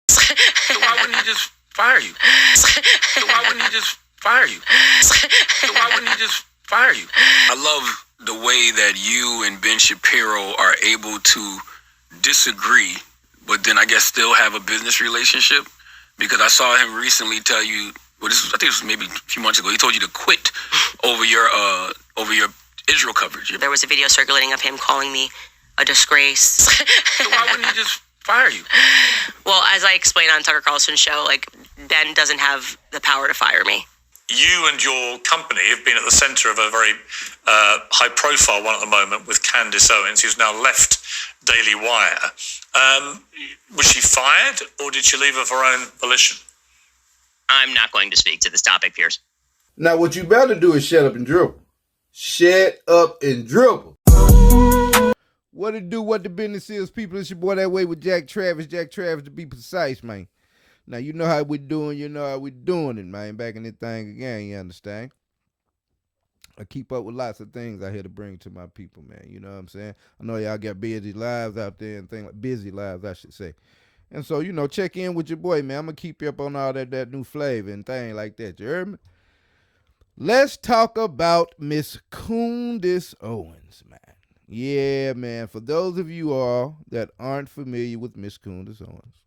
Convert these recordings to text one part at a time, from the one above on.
So why wouldn't he just fire you? So why wouldn't he just fire you? So why wouldn't he just fire you? I love the way that you and Ben Shapiro are able to disagree, but then I guess still have a business relationship. Because I saw him recently tell you, well, I think it was maybe a few months ago. He told you to quit over your Israel coverage. There was a video circulating of him calling me a disgrace. So why wouldn't he just fire you? Well, as I explained on Tucker Carlson's show, like, Ben doesn't have the power to fire me. You and your company have been at the centre of a very high-profile one at the moment with Candace Owens, who's now left Daily Wire. Was she fired, or did she leave of her own volition? I'm not going to speak to this topic, Piers. Now, what you better do is shut up and dribble. Shut up and dribble. What it do, what the business is, people. It's your boy That Way with Jack Travis to be precise, man. Now, you know how we doing, you know how we doing it, man. Back in this thing again, you understand? I keep up with lots of things I here to bring to my people, man. You know what I'm saying? I know y'all got busy lives out there and things like busy lives, I should say. And so, you know, check in with your boy, man. I'm going to keep you up on all that new flavor and things like that. You heard me? Let's talk about Miss Candace Owens, man. Yeah, man. For those of you all that aren't familiar with Miss Candace Owens,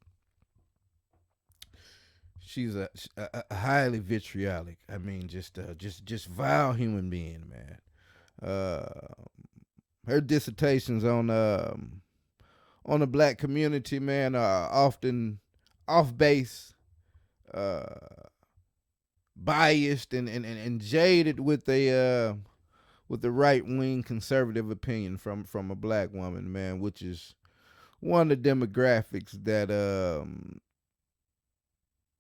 she's a highly vitriolic, I mean, just vile human being, man. Her dissertations on the black community, man, are often off base, biased, and jaded with the right wing conservative opinion from a black woman, man, which is one of the demographics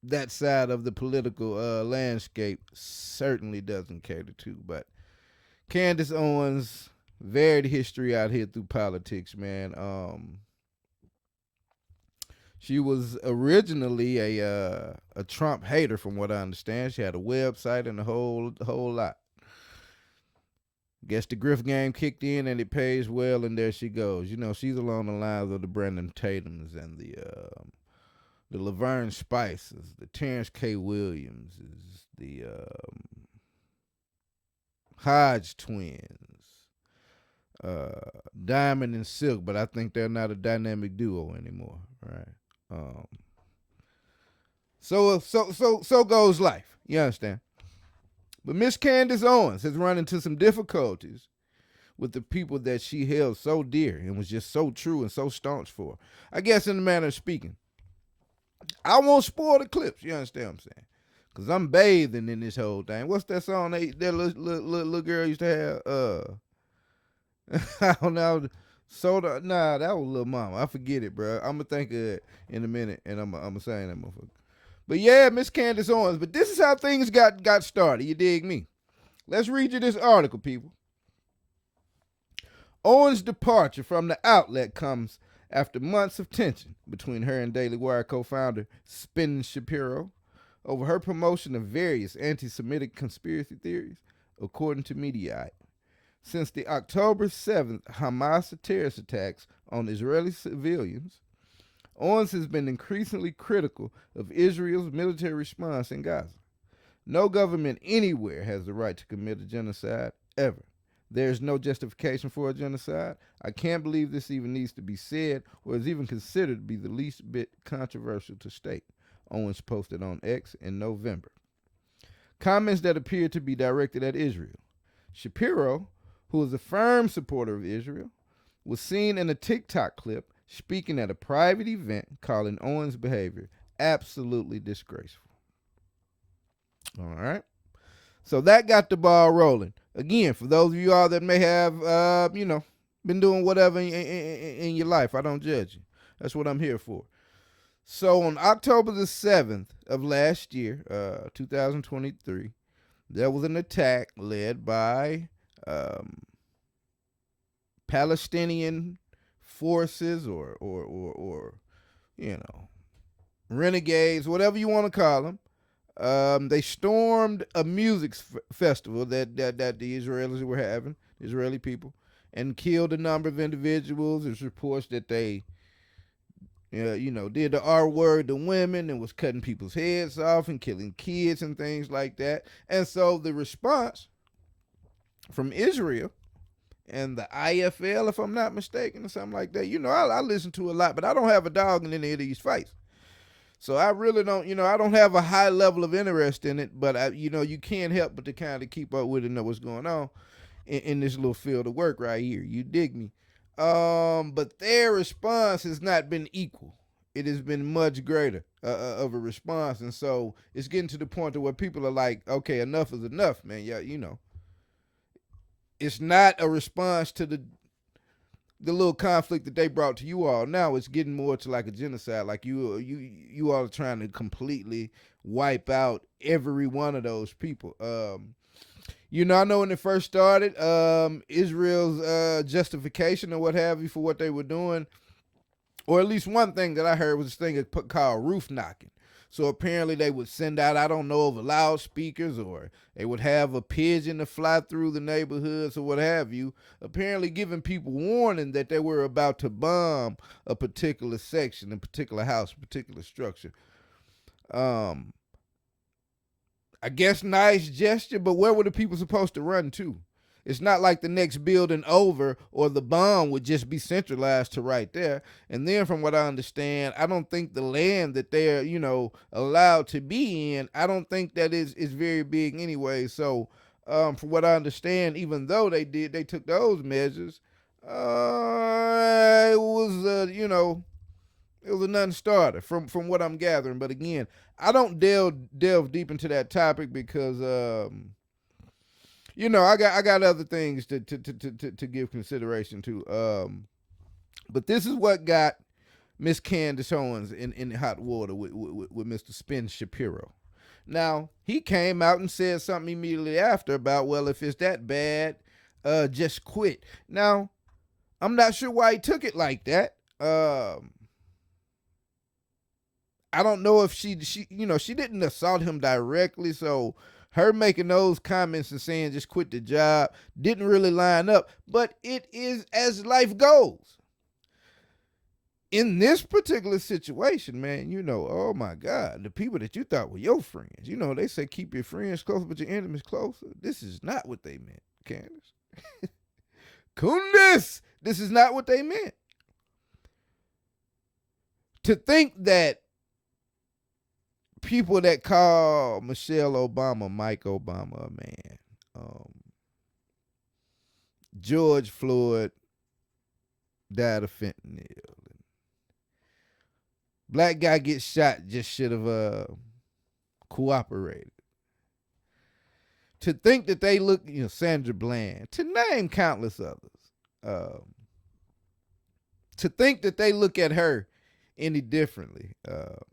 that side of the political landscape certainly doesn't cater to. But Candace Owens, varied history out here through politics, man. She was originally a Trump hater, from what I understand. She had a website and a whole lot. Guess the grift game kicked in and it pays well, and there she goes. You know, she's along the lines of the Brandon Tatums and the Laverne Spices, the Terrence K. Williams, the Hodge twins, Diamond and Silk, but I think they're not a dynamic duo anymore, right? So goes life. You understand? But Miss Candace Owens has run into some difficulties with the people that she held so dear and was just so true and so staunch for. I guess in the manner of speaking. I won't spoil the clips, you understand what I'm saying? Because I'm bathing in this whole thing. What's that song that little girl used to have? I don't know. Soda. Nah, that was Lil Mama. I forget it, bro. I'm going to think of it in a minute, and I'm going to say that motherfucker. But yeah, Miss Candace Owens. But this is how things got started. You dig me? Let's read you this article, people. Owens' departure from the outlet comes after months of tension between her and Daily Wire co-founder Ben Shapiro over her promotion of various anti-Semitic conspiracy theories, according to Mediaite. Since the October 7th Hamas terrorist attacks on Israeli civilians, Owens has been increasingly critical of Israel's military response in Gaza. No government anywhere has the right to commit a genocide, ever. There is no justification for a genocide. I can't believe this even needs to be said or is even considered to be the least bit controversial to state, Owens posted on X in November. Comments that appeared to be directed at Israel. Shapiro, who is a firm supporter of Israel, was seen in a TikTok clip speaking at a private event calling Owens' behavior absolutely disgraceful. All right. So that got the ball rolling. Again, for those of you all that may have, been doing whatever in your life, I don't judge you. That's what I'm here for. So on October the 7th of last year, 2023, there was an attack led by Palestinian forces or renegades, whatever you want to call them. They stormed a music festival that the Israelis were having, Israeli people, and killed a number of individuals. There's reports that they Yeah, did the R word to women and was cutting people's heads off and killing kids and things like that. And so the response from Israel and the IFL, if I'm not mistaken, or something like that, I listen to a lot, but I don't have a dog in any of these fights. So I really don't, I don't have a high level of interest in it, but you can't help but to kind of keep up with it and know what's going on in this little field of work right here. You dig me? But their response has not been equal. It has been much greater of a response, and so it's getting to the point to where people are like, okay, enough is enough, man. Yeah, it's not a response to the little conflict that they brought to you all. Now it's getting more to like a genocide. Like you all are trying to completely wipe out every one of those people. I know when it first started, Israel's justification or what have you for what they were doing, or at least one thing that I heard was this thing called roof knocking. So apparently they would send out, I don't know, over loudspeakers, or they would have a pigeon to fly through the neighborhoods or what have you, apparently giving people warning that they were about to bomb a particular section, a particular house, a particular structure. I guess nice gesture, but where were the people supposed to run to? It's not like the next building over or the bomb would just be centralized to right there. And then from what I understand, I don't think the land that they're, allowed to be in, I don't think that is very big anyway. So from what I understand, even though they took those measures, it was, it was a non-starter from what I'm gathering. But again, I don't delve deep into that topic because, I got other things to give consideration to. But this is what got Miss Candace Owens in hot water with Mr. Spin Shapiro. Now, he came out and said something immediately after about, well, if it's that bad, just quit. Now, I'm not sure why he took it like that. I don't know if she didn't assault him directly, so her making those comments and saying just quit the job didn't really line up, but it is as life goes. In this particular situation, man, oh my God, the people that you thought were your friends, they say keep your friends close, but your enemies closer. This is not what they meant, Candace. Candace, this is not what they meant. To think that people that call Michelle Obama Mike Obama a man, George Floyd died of fentanyl, black guy gets shot, just should have cooperated. To think that they look, Sandra Bland, to name countless others, to think that they look at her any differently,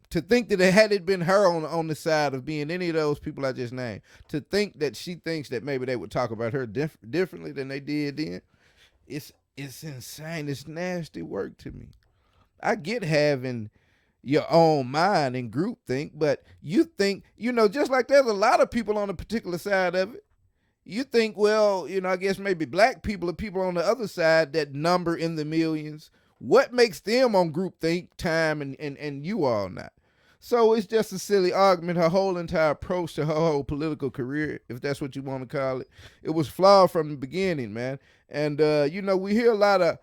to think that had it been her on the side of being any of those people I just named, to think that she thinks that maybe they would talk about her differently than they did then, it's insane. It's nasty work to me. I get having your own mind and group think, but you think, just like there's a lot of people on a particular side of it, you think, well, I guess maybe black people are people on the other side that number in the millions. What makes them on groupthink time and you all not? So it's just a silly argument. Her whole entire approach to her whole political career, if that's what you want to call it, it was flawed from the beginning, man. And, we hear a lot of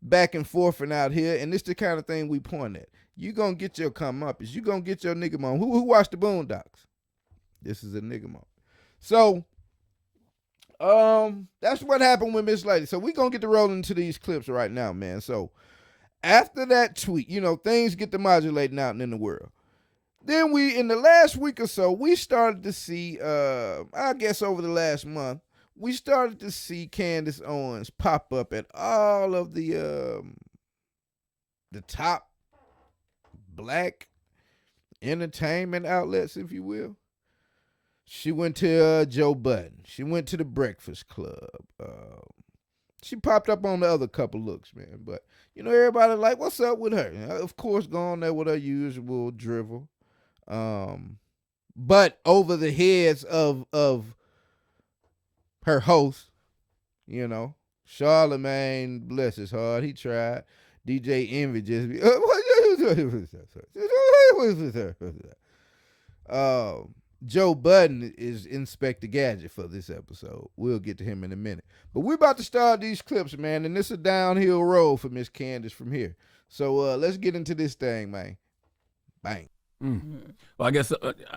back and forth and out here, and it's the kind of thing we point at. You going to get your comeuppance. You going to get your nigga moment. Who watched the Boondocks? This is a nigga moment. So, that's what happened with Miss Lady. So we going to get to roll into these clips right now, man. So, after that tweet, things get to modulating out in the world. Then in the last week or so, we started to see, I guess over the last month, we started to see Candace Owens pop up at all of the top black entertainment outlets, if you will. She went to Joe Budden. She went to the Breakfast Club. She popped up on the other couple looks, man. But, everybody like, what's up with her? Of course, going there with her usual drivel. But over the heads of her host, Charlemagne, bless his heart, he tried. DJ Envy just be, Joe Budden is Inspector Gadget for this episode. We'll get to him in a minute. But we're about to start these clips, man, and it's a downhill road for Miss Candace from here. So let's get into this thing, man. Bang. Well, I guess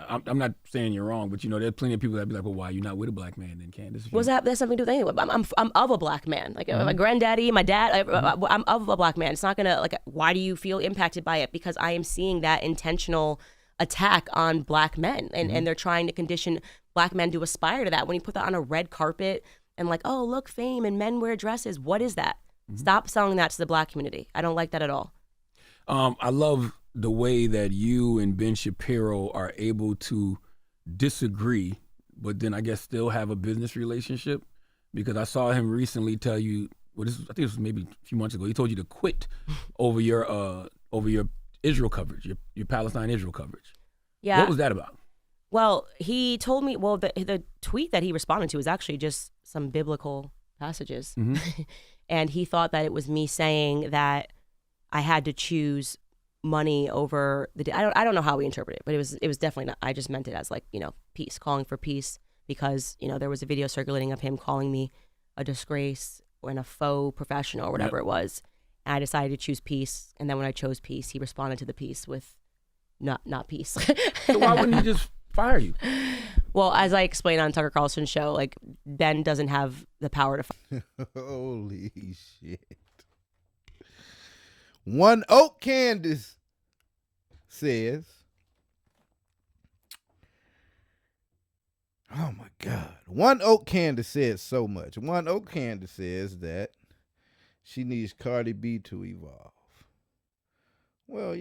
I'm not saying you're wrong, but there's plenty of people that be like, well, why are you not with a black man then, Candace? What's that? That's something to do with anything. I'm of a black man. Like my granddaddy, my dad. I'm of a black man. It's not gonna why do you feel impacted by it? Because I am seeing that intentional attack on black men, and they're trying to condition black men to aspire to that. When you put that on a red carpet and oh, look, fame and men wear dresses. What is that? Stop selling that to the black community. I don't like that at all. I love the way that you and Ben Shapiro are able to disagree, but then I guess still have a business relationship, because I saw him recently tell you, I think this was maybe a few months ago, he told you to quit over your Israel coverage, your Palestine Israel coverage. Yeah. What was that about? Well, he told me, the tweet that he responded to was actually just some biblical passages. And he thought that it was me saying that I had to choose money over I don't know how we interpret it, but it was definitely not. I just meant it as peace, calling for peace, because there was a video circulating of him calling me a disgrace and a faux professional or whatever it was, and I decided to choose peace. And then when I chose peace, he responded to the peace with not peace. So why wouldn't he just fire you? Well, as I explained on Tucker Carlson's show, Ben doesn't have the power to fire. Holy shit. One Oak Candace says, oh my God. One Oak Candace says so much. One Oak Candace says that she needs Cardi B to evolve. Well,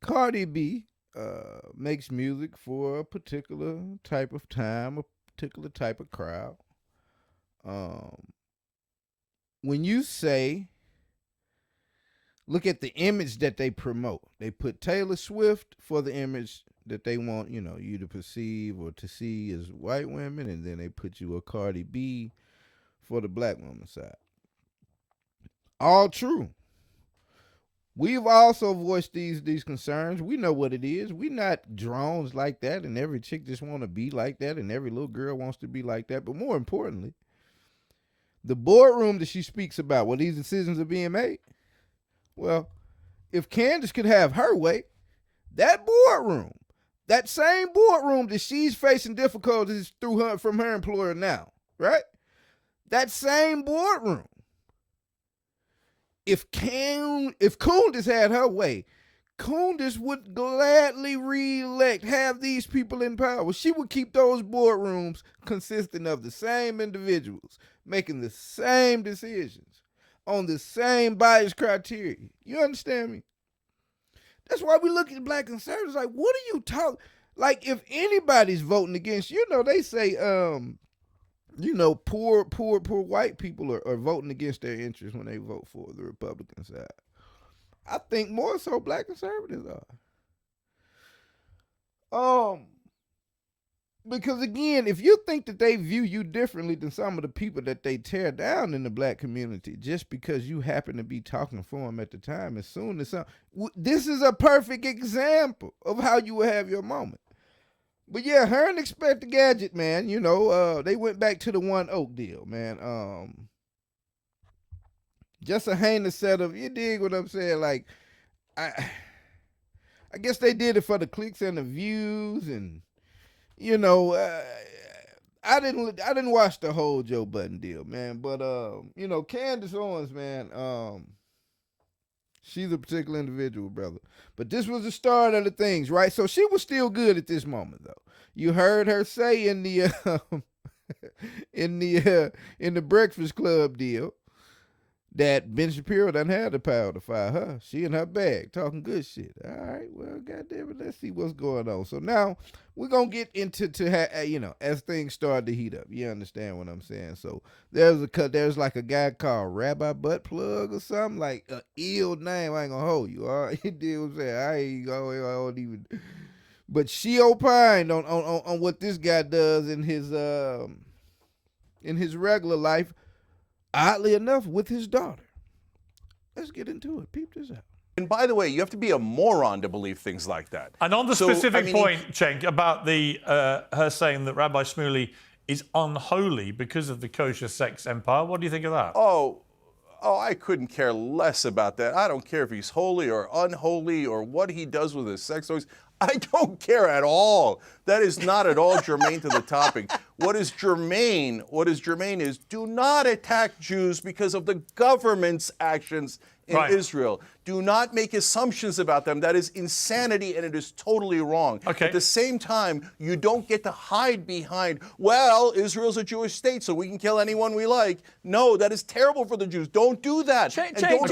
Cardi B makes music for a particular type of time, a particular type of crowd. When you say, look at the image that they promote. They put Taylor Swift for the image that they want, you to perceive or to see as white women, and then they put you a Cardi B for the black woman side. All true. We've also voiced these concerns. We know what it is. We're not drones like that, and every chick just want to be like that, and every little girl wants to be like that. But more importantly, the boardroom that she speaks about, where these decisions are being made. Well, if Candace could have her way, that boardroom, that same boardroom that she's facing difficulties from her employer now, right? That same boardroom. If Candace had her way, Candace would gladly have these people in power. She would keep those boardrooms consisting of the same individuals, making the same decisions on the same bias criteria. You understand me? That's why we look at black conservatives like, what are you talking? Like, if anybody's voting against, they say, poor white people are voting against their interests when they vote for the Republican side. I think more so black conservatives are. Because again, if you think that they view you differently than some of the people that they tear down in the black community, just because you happen to be talking for them at the time, this is a perfect example of how you will have your moment. But yeah, her and Inspector Gadget, man, they went back to the One Oak deal, man. Just a heinous set of, you dig what I'm saying? Like, I guess they did it for the clicks and the views, and I didn't watch the whole Joe Budden deal, man. But Candace Owens, man, she's a particular individual, brother. But this was the start of the things, right? So she was still good at this moment, though. You heard her say in the in the Breakfast Club deal that Ben Shapiro doesn't have the power to fire her. She in her bag talking good shit. All right, well, goddamn it, let's see what's going on. So now we're gonna get into as things start to heat up. You understand what I'm saying? So there's like a guy called Rabbi Butt Plug or something, like an ill name. I ain't gonna hold you. All right, you dig what I'm saying? I don't even. But she opined on what this guy does in his regular life. Oddly enough, with his daughter. Let's get into it. Peep this out. And by the way, you have to be a moron to believe things like that. And on the specific point, Cenk, about the her saying that Rabbi Schmuley is unholy because of the kosher sex empire, what do you think of that? Oh, I couldn't care less about that. I don't care if he's holy or unholy or what he does with his sex toys. I don't care at all. That is not at all germane to the topic. What is germane is do not attack Jews because of the government's actions in Israel. Do not make assumptions about them. That is insanity, and it is totally wrong. Okay. At the same time, you don't get to hide behind, well, Israel's a Jewish state, so we can kill anyone we like. No, that is terrible for the Jews. Don't do that. Hang on.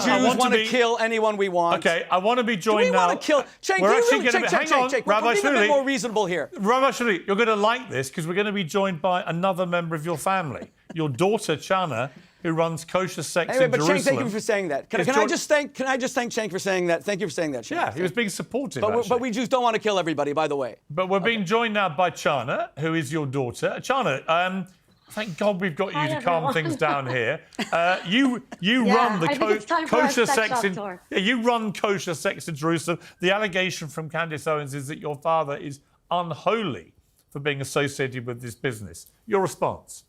Jews want to kill anyone we want? Okay, I want to be joined now. Do we want to kill? Cenk, we're being a bit more reasonable here. Rabbi Schmuley, you're going to like this because we're going to be joined by another member of your family, your daughter Chana, who runs kosher sex in Jerusalem. Cenk, thank you for saying that. Can I just thank Cenk for saying that? Thank you for saying that, Cenk. Yeah, he was being supportive. But we Jews don't want to kill everybody, by the way. But we're being joined now by Chana, who is your daughter. Chana, thank God we've got you to calm things down here. You run the kosher sex in. You run kosher sex in Jerusalem. The allegation from Candace Owens is that your father is unholy for being associated with this business. Your response?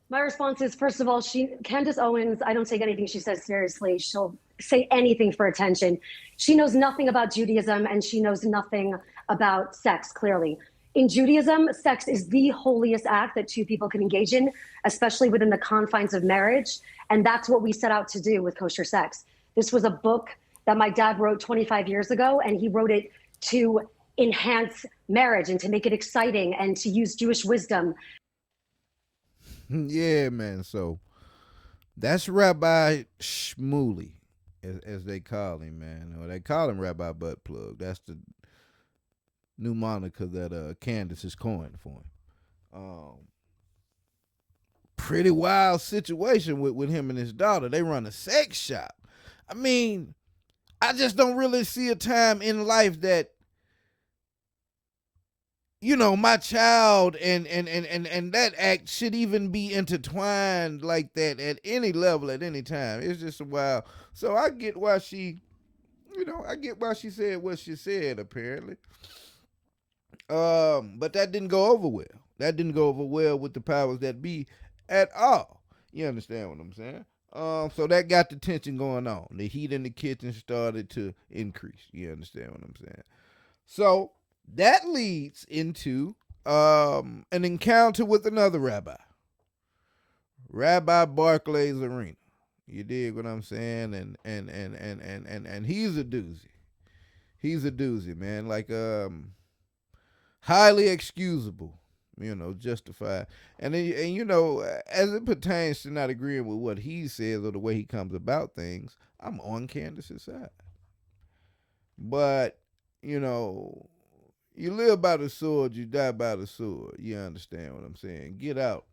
My response is, first of all, Candace Owens, I don't take anything she says seriously. She'll say anything for attention. She knows nothing about Judaism, and she knows nothing about sex, clearly. In Judaism, sex is the holiest act that two people can engage in, especially within the confines of marriage. And that's what we set out to do with kosher sex. This was a book that my dad wrote 25 years ago, and he wrote it to enhance marriage and to make it exciting and to use Jewish wisdom. Yeah, man. So that's Rabbi Schmuley, as they call him, man. Or they call him Rabbi Butt Plug. That's the new moniker that Candace has coined for him. Pretty wild situation with him and his daughter. They run a sex shop. I mean, I just don't really see a time in life that, you know, my child and that act should even be intertwined like that at any level, at any time. It's just a while. So I get why she said what she said, apparently. But that didn't go over well. That didn't go over well with the powers that be at all. You understand what I'm saying? So that got the tension going on. The heat in the kitchen started to increase. You understand what I'm saying? So that leads into an encounter with another rabbi, Rabbi Barkley's arena. You dig what I'm saying? And he's a doozy. He's a doozy, man. Like highly excusable, you know, justified. And you know, as it pertains to not agreeing with what he says or the way he comes about things, I'm on Candace's side. But, you know, you live by the sword, you die by the sword. You understand what I'm saying? Get Out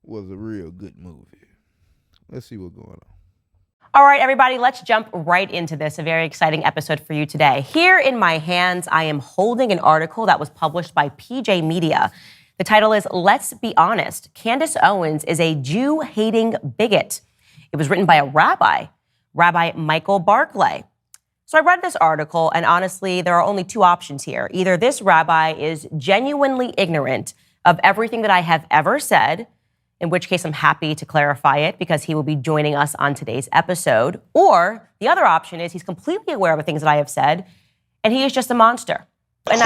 was a real good movie. Let's see what's going on. All right, everybody, let's jump right into this. A very exciting episode for you today. Here in my hands, I am holding an article that was published by PJ Media. The title is, Let's Be Honest, Candace Owens is a Jew-hating bigot. It was written by a rabbi, Rabbi Michael Barkley. So I read this article, and honestly, there are only two options here. Either this rabbi is genuinely ignorant of everything that I have ever said, in which case I'm happy to clarify it because he will be joining us on today's episode. Or the other option is he's completely aware of the things that I have said, and he is just a monster. And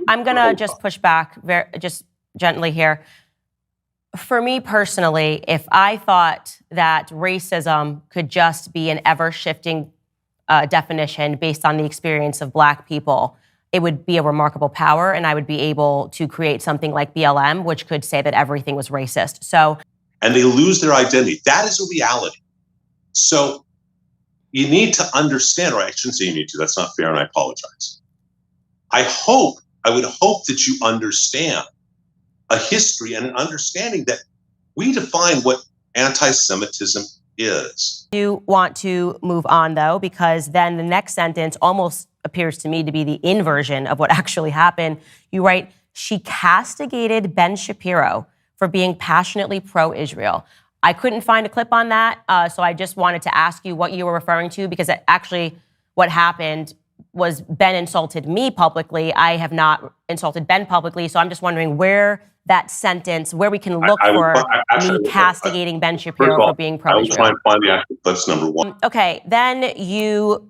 I'm going to just push back just gently here. For me personally, if I thought that racism could just be an ever-shifting definition based on the experience of Black people, it would be a remarkable power, and I would be able to create something like BLM, which could say that everything was racist. And they lose their identity. That is a reality. So you need to understand, or I shouldn't say you need to, that's not fair, and I apologize. I would hope that you understand a history and an understanding that we define what anti-Semitism is. You want to move on, though, because then the next sentence almost appears to me to be the inversion of what actually happened. You write, she castigated Ben Shapiro for being passionately pro-Israel. I couldn't find a clip on that, so I just wanted to ask you what you were referring to, because actually what happened was Ben insulted me publicly. I have not insulted Ben publicly, so I'm just wondering where that sentence, where we can look for me castigating Ben Shapiro for being pro-Israel. I will try and find the actual clips, number one. Okay, then you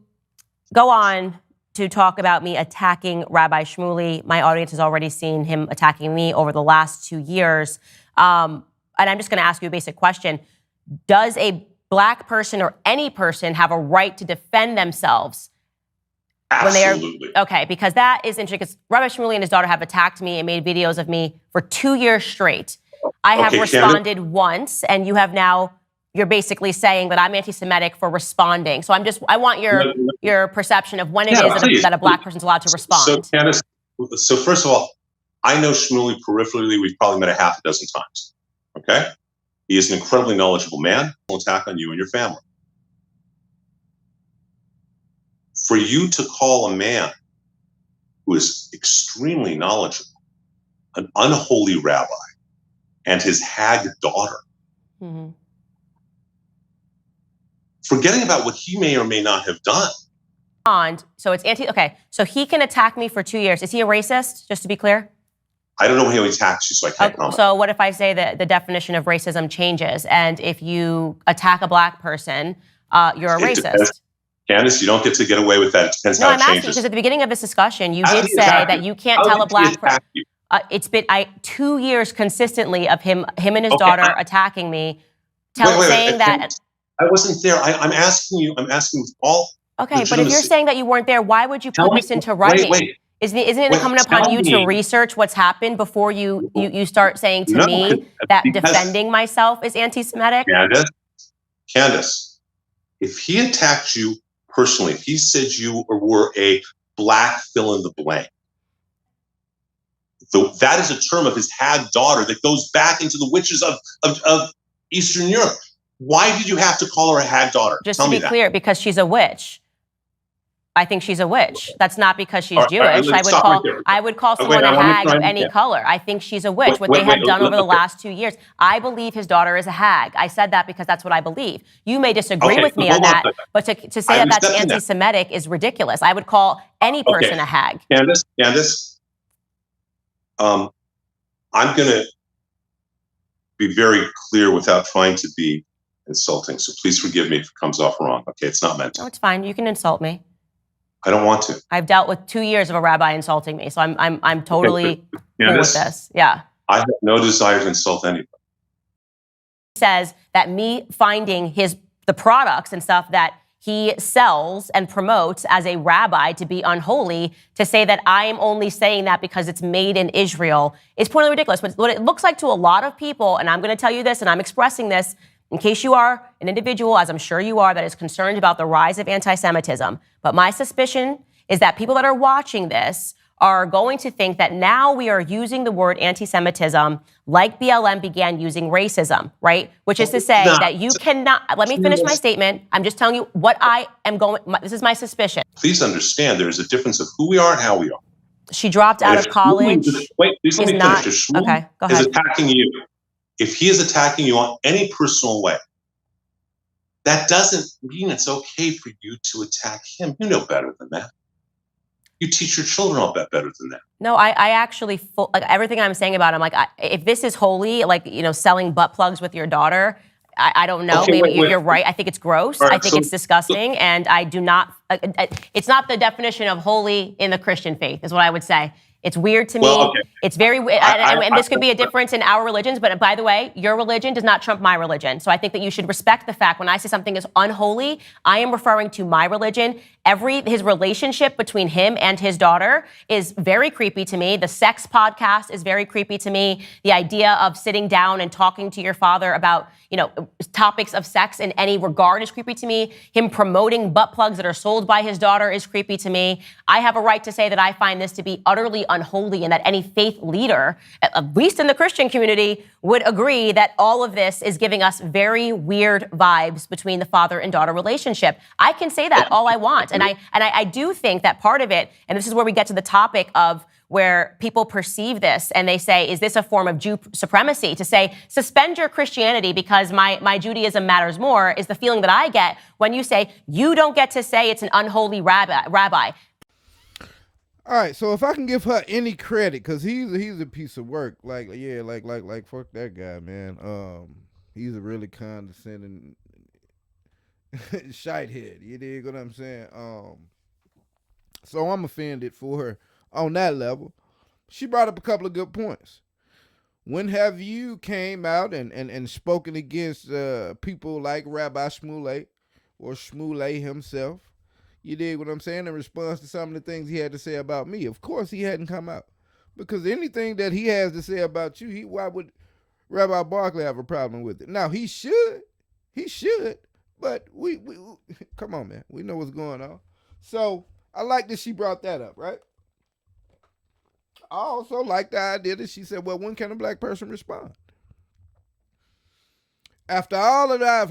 go on to talk about me attacking Rabbi Schmuley. My audience has already seen him attacking me over the last 2 years. And I'm just going to ask you a basic question. Does a black person or any person have a right to defend themselves? Absolutely. Okay, because that is interesting, because Rabbi Schmuley and his daughter have attacked me and made videos of me for 2 years straight. I have responded once, and you're basically saying that I'm anti-Semitic for responding. So I want your perception of when it is that a black person's allowed to respond. So, Candace, first of all, I know Schmuley peripherally. We've probably met a half a dozen times. Okay? He is an incredibly knowledgeable man. He'll attack on you and your family. For you to call a man who is extremely knowledgeable an unholy rabbi and his hag daughter, forgetting about what he may or may not have done. So it's okay. So he can attack me for 2 years. Is he a racist, just to be clear? I don't know how he attacks you, so I can't comment. So what if I say that the definition of racism changes, and if you attack a black person, you're a racist? Candace, you don't get to get away with that. It depends how it changes. No, I'm asking because at the beginning of this discussion, you did say that you can't tell a black person. It's been 2 years consistently of him and his daughter attacking me, saying that. I wasn't there. I'm asking you. I'm asking with all. Okay, but if you're saying that you weren't there, why would you put this into writing? Isn't it incumbent upon you to research what's happened before you start saying to me that defending myself is anti-Semitic? Candace, if he attacked you personally, if he said you were a black fill in the blank, that is a term of his hag daughter that goes back into the witches of Eastern Europe. Why did you have to call her a hag daughter? Just to be clear, because she's a witch. I think she's a witch. That's not because she's Jewish. I would call someone a hag of any color. I think she's a witch. What they have done over the last 2 years. I believe his daughter is a hag. I said that because that's what I believe. You may disagree with me on that, but to say that that's anti-Semitic is ridiculous. I would call any person a hag. Candace, I'm going to be very clear without trying to be insulting. So please forgive me if it comes off wrong. Okay, it's not meant to. No, it's fine. You can insult me. I don't want to. I've dealt with 2 years of a rabbi insulting me, so I'm totally cool with this. Yeah. I have no desire to insult anybody. Says that me finding the products and stuff that he sells and promotes as a rabbi to be unholy, to say that I am only saying that because it's made in Israel is pointedly ridiculous. But what it looks like to a lot of people, and I'm going to tell you this, and I'm expressing this in case you are an individual, as I'm sure you are, that is concerned about the rise of anti-Semitism. But my suspicion is that people that are watching this are going to think that now we are using the word anti-Semitism like BLM began using racism, right? Which is to say that you cannot, let me finish my statement. I'm just telling you what I am this is my suspicion. Please understand there is a difference of who we are and how we are. She dropped out of college. Wait, please let me finish. Okay, go ahead. Is attacking you. If he is attacking you on any personal way, that doesn't mean it's okay for you to attack him. You know better than that. You teach your children all that better than that. No, I actually, everything I'm saying about him, if this is holy, selling butt plugs with your daughter, I don't know. Okay, maybe you're right. I think it's gross. Right, I think it's disgusting. And I do not, it's not the definition of holy in the Christian faith, is what I would say. It's weird to me. Well, okay. It's very, and this could be a difference in our religions, but by the way, your religion does not trump my religion. So I think that you should respect the fact when I say something is unholy, I am referring to my religion. His relationship between him and his daughter is very creepy to me. The sex podcast is very creepy to me. The idea of sitting down and talking to your father about, topics of sex in any regard is creepy to me. Him promoting butt plugs that are sold by his daughter is creepy to me. I have a right to say that I find this to be utterly unholy, and that any faith leader, at least in the Christian community, would agree that all of this is giving us very weird vibes between the father and daughter relationship. I can say that all I want. And I do think that part of it, and this is where we get to the topic of where people perceive this and they say, is this a form of Jew supremacy? To say, suspend your Christianity because my Judaism matters more, is the feeling that I get when you say, you don't get to say it's an unholy rabbi. All right, so if I can give her any credit, because he's a piece of work. Like fuck that guy, man. He's a really condescending shite head. You dig what I'm saying? So I'm offended for her on that level. She brought up a couple of good points. When have you came out and spoken against people like Rabbi Schmuley or Schmuley himself? You dig what I'm saying? In response to some of the things he had to say about me. Of course he hadn't come out. Because anything that he has to say about you, why would Rabbi Barkley have a problem with it? Now, he should. He should. But we come on, man. We know what's going on. So, I like that she brought that up, right? I also like the idea that she said, well, when can a black person respond? After all that I've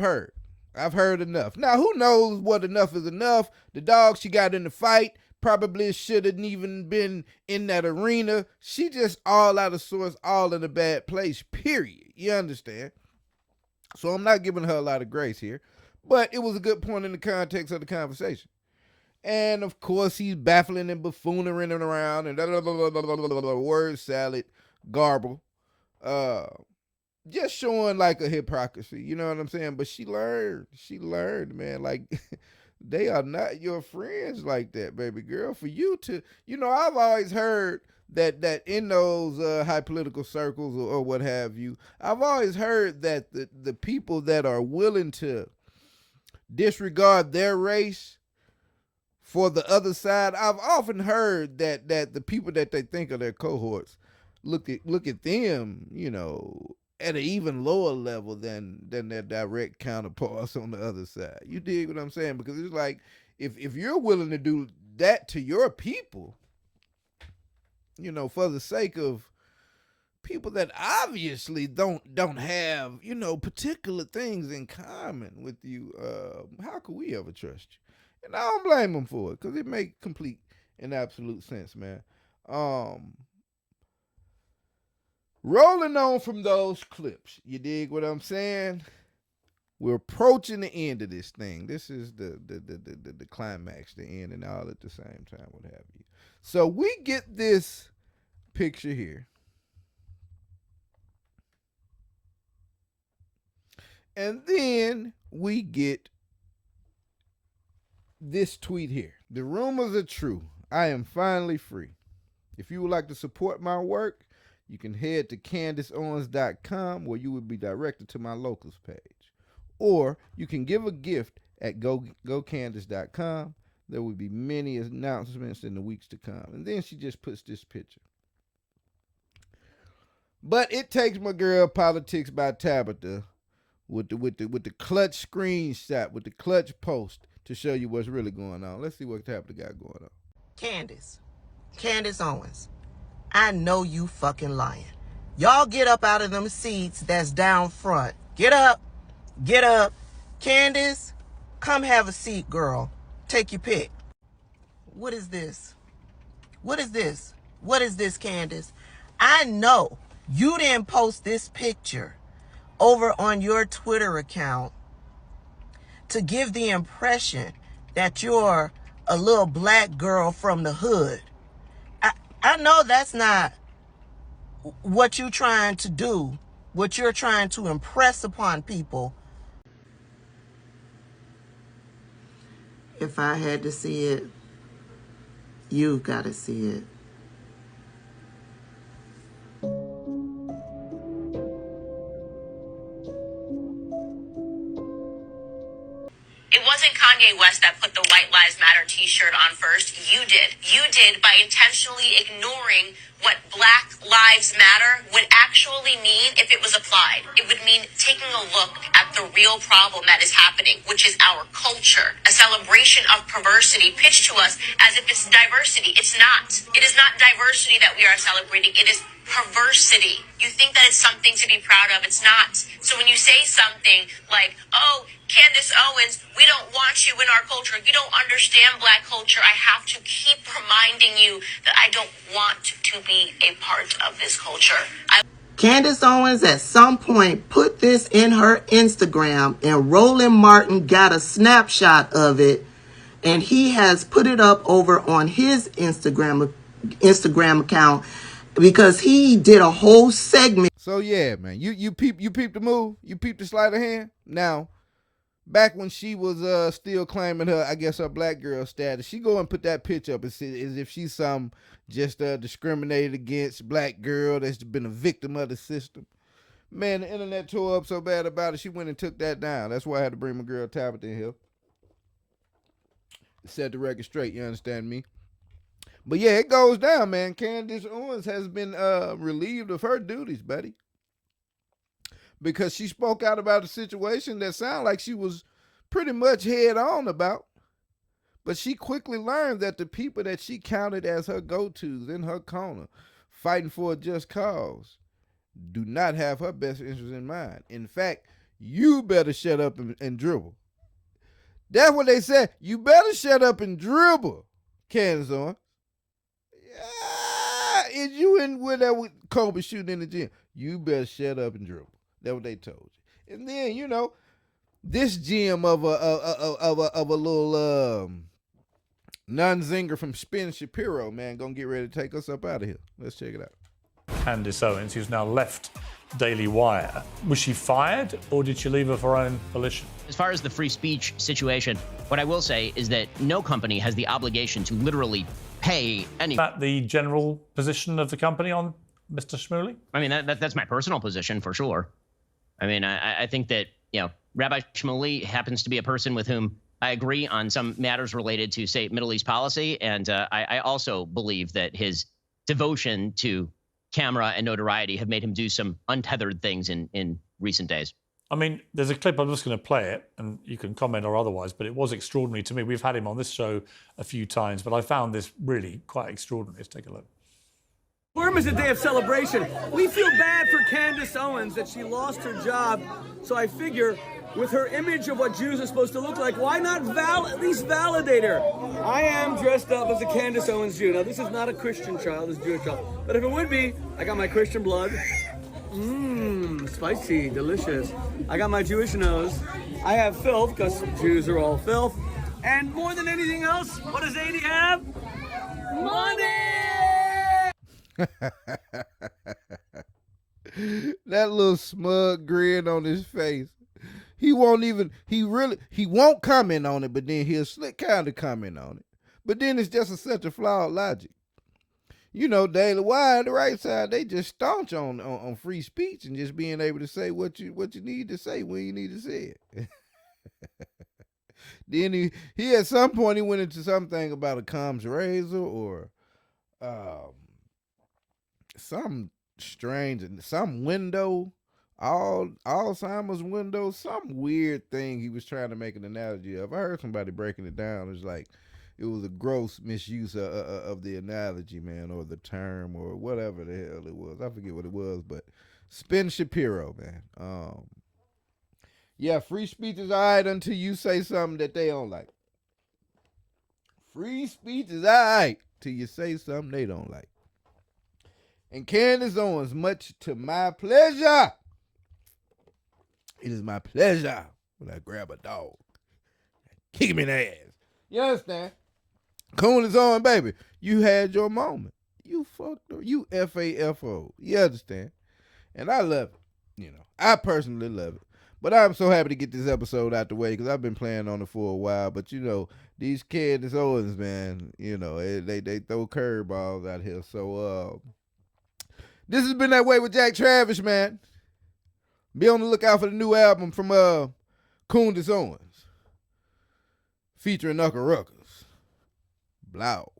heard enough. Now, who knows what enough is enough? The dog she got in the fight probably shouldn't even been in that arena. She just all out of sorts, all in a bad place, period. You understand? So I'm not giving her a lot of grace here. But it was a good point in the context of the conversation. And, of course, he's baffling and buffooning around and word salad, garble. Just showing like a hypocrisy, you know what I'm saying? But she learned, man. Like, they are not your friends like that, baby girl. For you to, I've always heard that in those high political circles or what have you, I've always heard that the people that are willing to disregard their race for the other side, I've often heard that the people that they think are their cohorts look at them, at an even lower level than their direct counterparts on the other side. You dig what I'm saying? Because it's like, if you're willing to do that to your people, for the sake of people that obviously don't have, particular things in common with you, how could we ever trust you? And I don't blame them for it, because it makes complete and absolute sense, man. Rolling on from those clips, you dig what I'm saying? We're approaching the end of this thing. This is the climax, the end, and all at the same time, what have you. So we get this picture here. And then we get this tweet here. The rumors are true. I am finally free. If you would like to support my work, you can head to CandaceOwens.com, where you will be directed to my locals page. Or you can give a gift at GoCandace.com. There will be many announcements in the weeks to come. And then she just puts this picture. But it takes my girl Politics by Tabitha with the clutch screenshot, with the clutch post to show you what's really going on. Let's see what Tabitha got going on. Candace Owens, I know you fucking lying. Y'all get up out of them seats that's down front. Get up. Candace, come have a seat, girl. Take your pick. What is this? What is this, Candace? I know you didn't post this picture over on your Twitter account to give the impression that you're a little black girl from the hood. I know that's not what you're trying to do, what you're trying to impress upon people. If I had to see it, you've got to see it. It wasn't Kanye West that put the White Lives Matter t-shirt on first. You did. You did by intentionally ignoring what Black Lives Matter would actually mean if it was applied. It would mean taking a look at the real problem that is happening, which is our culture. A celebration of perversity pitched to us as if it's diversity. It's not. It is not diversity that we are celebrating. It is perversity. You think that it's something to be proud of. It's not. So when you say something like, oh, Candace Owens, we don't want you in our culture. You don't understand black culture. I have to keep reminding you that I don't want to be a part of this culture. Candace Owens at some point put this in her Instagram, and Roland Martin got a snapshot of it, and he has put it up over on his Instagram account because he did a whole segment. So yeah, man, you peep the move, you peep the sleight of hand. Now, back when she was still claiming her, I guess, her black girl status, she go and put that picture up as if she's some just discriminated against black girl that's been a victim of the system. Man, the internet tore up so bad about it, she went and took that down. That's why I had to bring my girl Tabitha in here. Set the record straight, you understand me? But yeah, it goes down, man. Candace Owens has been relieved of her duties, buddy, because she spoke out about a situation that sounded like she was pretty much head on about. But she quickly learned that the people that she counted as her go-tos in her corner, fighting for a just cause, do not have her best interest in mind. In fact, you better shut up and dribble. That's what they said. You better shut up and dribble, Candace Owens. Yeah, is you in with that with Kobe shooting in the gym? You better shut up and dribble. That's what they told you. And then, you know, this gem of a little non-zinger from Shapiro, man, gonna get ready to take us up out of here. Let's check it out. Candace Owens, who's now left Daily Wire. Was she fired, or did she leave of her own volition? As far as the free speech situation, what I will say is that no company has the obligation to literally pay any... Is that the general position of the company on Mr. Schmuley? I mean, that's my personal position for sure. I mean, I think that, you know, Rabbi Schmuley happens to be a person with whom I agree on some matters related to, say, Middle East policy. And I also believe that his devotion to camera and notoriety have made him do some untethered things in recent days. I mean, there's a clip, I'm just going to play it, and you can comment or otherwise, but it was extraordinary to me. We've had him on this show a few times, but I found this really quite extraordinary. Let's take a look. Purim is a day of celebration. We feel bad for Candace Owens that she lost her job, so I figure with her image of what Jews are supposed to look like, why not at least validate her? I am dressed up as a Candace Owens Jew. Now, this is not a Christian child, it's a Jewish child. But if it would be, I got my Christian blood. Spicy, delicious. I got my Jewish nose. I have filth, because Jews are all filth. And more than anything else, what does 80 have? Money! That little smug grin on his face. He won't comment on it, but then he'll kind of comment on it. But then it's just such a flawed logic. You know, Daily Wire, the right side, they just staunch on free speech and just being able to say what you need to say when you need to say it. Then he at some point he went into something about a Com's razor or some strange, some window, Alzheimer's window, some weird thing he was trying to make an analogy of. I heard somebody breaking it down. It's like it was a gross misuse of the analogy, man, or the term, or whatever the hell it was. I forget what it was, but spin Shapiro, man. Yeah, free speech is all right until you say something that they don't like. Free speech is all right till you say something they don't like. And Candace Owens, much to my pleasure, it is my pleasure when I grab a dog, kick him in the ass. You understand? Coon is on, baby. You had your moment. You fucked up. You FAFO. You understand? And I love it. You know, I personally love it. But I'm so happy to get this episode out the way because I've been playing on it for a while. But, you know, these Candace Owens, man, you know, they throw curveballs out here. So, this has been That Way with Jack Travis, man. Be on the lookout for the new album from Candace Owens, featuring Uncle Ruckus. Blow.